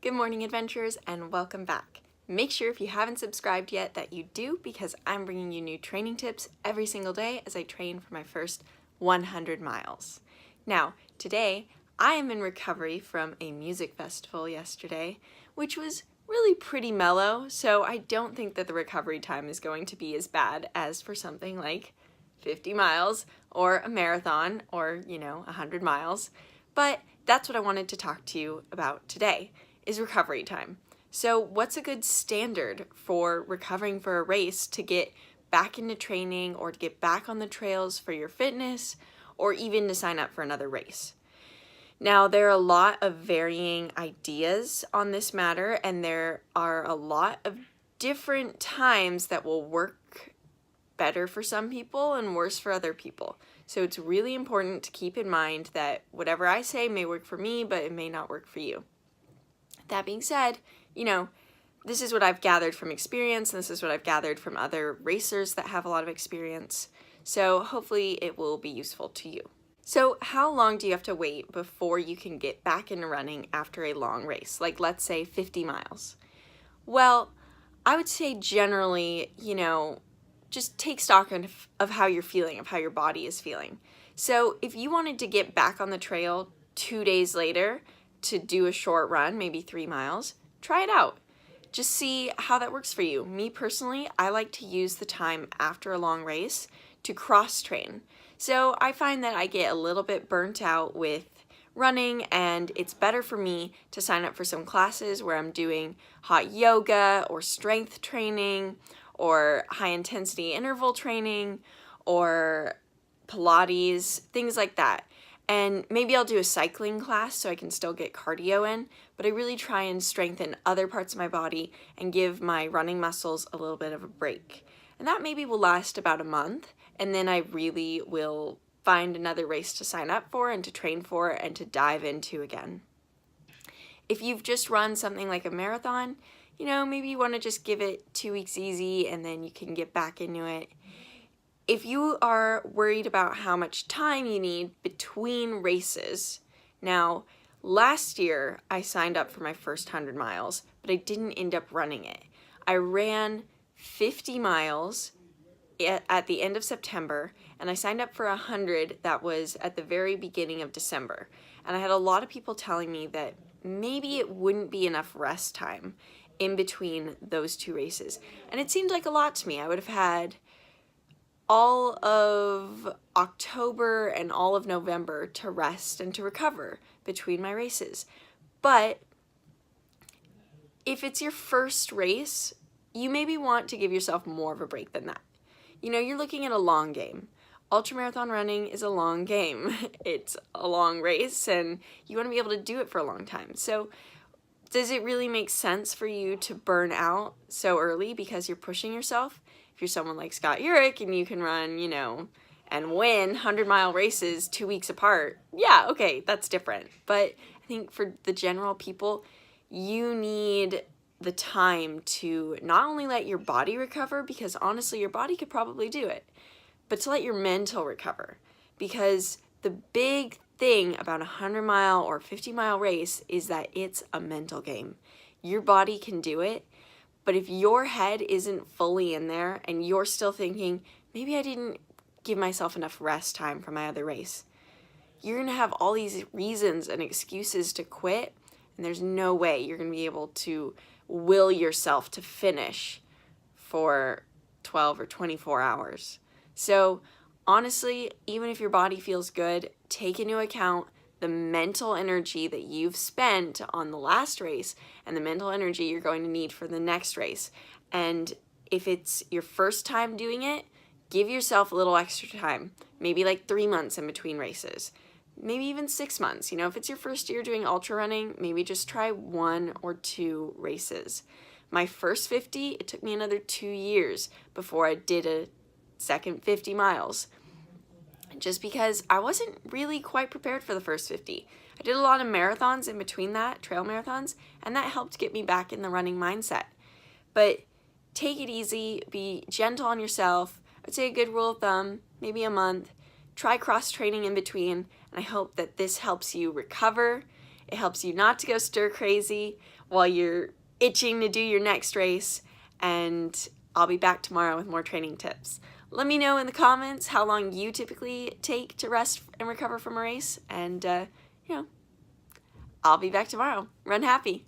Good morning, adventurers, and welcome back. Make sure if you haven't subscribed yet that you do, because I'm bringing you new training tips every single day as I train for my first 100 miles. Now, today I am in recovery from a music festival yesterday, which was really pretty mellow, so I don't think that the recovery time is going to be as bad as for something like 50 miles or a marathon or, 100 miles. But that's what I wanted to talk to you about today, is recovery time. So what's a good standard for recovering for a race to get back into training or to get back on the trails for your fitness or even to sign up for another race? Now, there are a lot of varying ideas on this matter, and there are a lot of different times that will work better for some people and worse for other people. So it's really important to keep in mind that whatever I say may work for me, but it may not work for you. That being said, this is what I've gathered from experience, and this is what I've gathered from other racers that have a lot of experience. So hopefully it will be useful to you. So how long do you have to wait before you can get back into running after a long race? Like, let's say 50 miles. Well, I would say generally, just take stock of how you're feeling, of how your body is feeling. So if you wanted to get back on the trail 2 days later to do a short run, maybe 3 miles, try it out. Just see how that works for you. Me personally, I like to use the time after a long race to cross train. So I find that I get a little bit burnt out with running, and it's better for me to sign up for some classes where I'm doing hot yoga or strength training or high intensity interval training or Pilates, things like that. And maybe I'll do a cycling class so I can still get cardio in, but I really try and strengthen other parts of my body and give my running muscles a little bit of a break. And that maybe will last about a month, and then I really will find another race to sign up for and to train for and to dive into again. If you've just run something like a marathon, maybe you want to just give it 2 weeks easy and then you can get back into it. If you are worried about how much time you need between races, now, last year I signed up for my first 100 miles, but I didn't end up running it. I ran 50 miles at the end of September, and I signed up for 100 that was at the very beginning of December. And I had a lot of people telling me that maybe it wouldn't be enough rest time in between those two races. And it seemed like a lot to me. I would have had all of October and all of November to rest and to recover between my races. But if it's your first race, you maybe want to give yourself more of a break than that. You're looking at a long game. Ultramarathon running is a long game. It's a long race, and you want to be able to do it for a long time. So does it really make sense for you to burn out so early because you're pushing yourself? If you're someone like Scott Jurek and you can run, and win 100-mile races 2 weeks apart, yeah, okay, that's different. But I think for the general people, you need the time to not only let your body recover, because honestly, your body could probably do it, but to let your mental recover. Because the big thing about a 100-mile or 50-mile race is that it's a mental game. Your body can do it, but if your head isn't fully in there and you're still thinking, maybe I didn't give myself enough rest time for my other race, you're going to have all these reasons and excuses to quit, and there's no way you're going to be able to will yourself to finish for 12 or 24 hours. So honestly, even if your body feels good, take into account the mental energy that you've spent on the last race and the mental energy you're going to need for the next race. And if it's your first time doing it, give yourself a little extra time, maybe like 3 months in between races, maybe even 6 months. If it's your first year doing ultra running, maybe just try 1 or 2 races. My first 50, it took me another 2 years before I did a second 50 miles. Just because I wasn't really quite prepared for the first 50. I did a lot of marathons in between that, trail marathons, and that helped get me back in the running mindset. But take it easy, be gentle on yourself. I'd say a good rule of thumb, maybe a month. Try cross-training in between, and I hope that this helps you recover. It helps you not to go stir crazy while you're itching to do your next race. And I'll be back tomorrow with more training tips. Let me know in the comments how long you typically take to rest and recover from a race. And, I'll be back tomorrow. Run happy.